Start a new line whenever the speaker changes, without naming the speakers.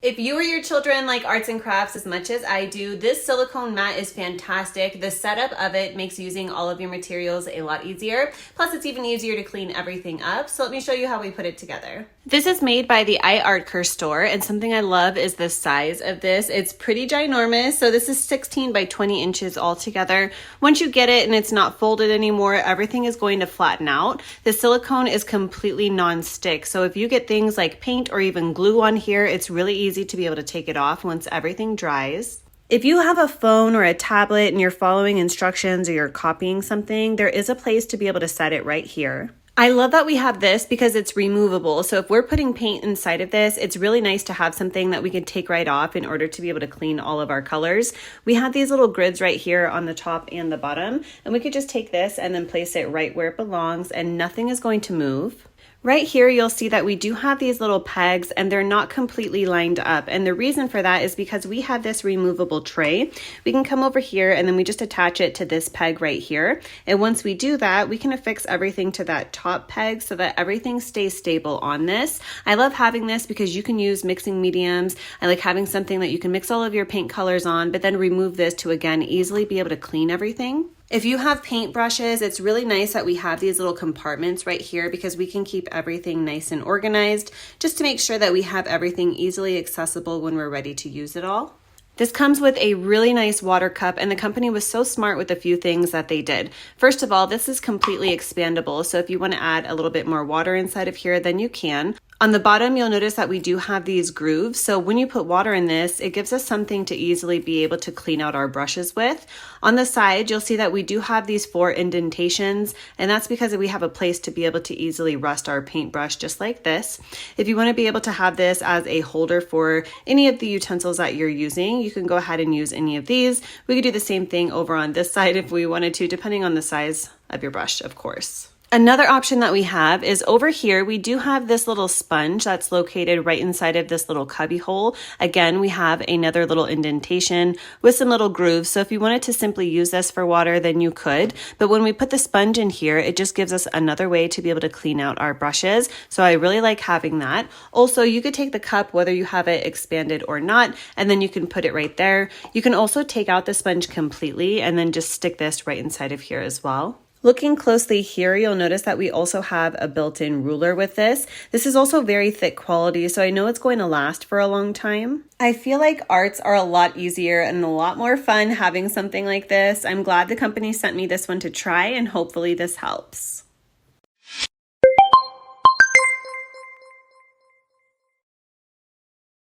If you or your children like arts and crafts as much as I do, this silicone mat is fantastic. The setup of it makes using all of your materials a lot easier. Plus, it's even easier to clean everything up. So let me show you how we put it together. This is made by the iArtker store, and something I love is the size of this. It's pretty ginormous. So this is 16 by 20 inches altogether. Once you get it and it's not folded anymore, everything is going to flatten out. The silicone is completely non-stick. So if you get things like paint or even glue on here, it's really easy to be able to take it off once everything dries. If you have a phone or a tablet and you're following instructions or you're copying something, there is a place to be able to set it right here. I love that we have this because it's removable. So if we're putting paint inside of this, it's really nice to have something that we can take right off in order to be able to clean all of our colors. We have these little grids right here on the top and the bottom, and we could just take this and then place it right where it belongs and nothing is going to move. Right here, you'll see that we do have these little pegs and they're not completely lined up. And the reason for that is because we have this removable tray. We can come over here and then we just attach it to this peg right here. And once we do that, we can affix everything to that top peg so that everything stays stable on this. I love having this because you can use mixing mediums. I like having something that you can mix all of your paint colors on, but then remove this to again easily be able to clean everything. If you have paint brushes, it's really nice that we have these little compartments right here because we can keep everything nice and organized just to make sure that we have everything easily accessible when we're ready to use it all. This comes with a really nice water cup, and the company was so smart with a few things that they did. First of all, this is completely expandable, so if you want to add a little bit more water inside of here, then you can. On the bottom, you'll notice that we do have these grooves, so when you put water in this, it gives us something to easily be able to clean out our brushes with. On the side, you'll see that we do have these 4 indentations, and that's because we have a place to be able to easily rest our paintbrush just like this. If you want to be able to have this as a holder for any of the utensils that you're using, you can go ahead and use any of these. We could do the same thing over on this side if we wanted to, depending on the size of your brush, of course. Another option that we have is over here, we do have this little sponge that's located right inside of this little cubby hole. Again, we have another little indentation with some little grooves. So if you wanted to simply use this for water, then you could. But when we put the sponge in here, it just gives us another way to be able to clean out our brushes. So I really like having that. Also, you could take the cup, whether you have it expanded or not, and then you can put it right there. You can also take out the sponge completely and then just stick this right inside of here as well. Looking closely here, you'll notice that we also have a built-in ruler with this. This is also very thick quality, so I know it's going to last for a long time. I feel like arts are a lot easier and a lot more fun having something like this. I'm glad the company sent me this one to try, and hopefully this helps.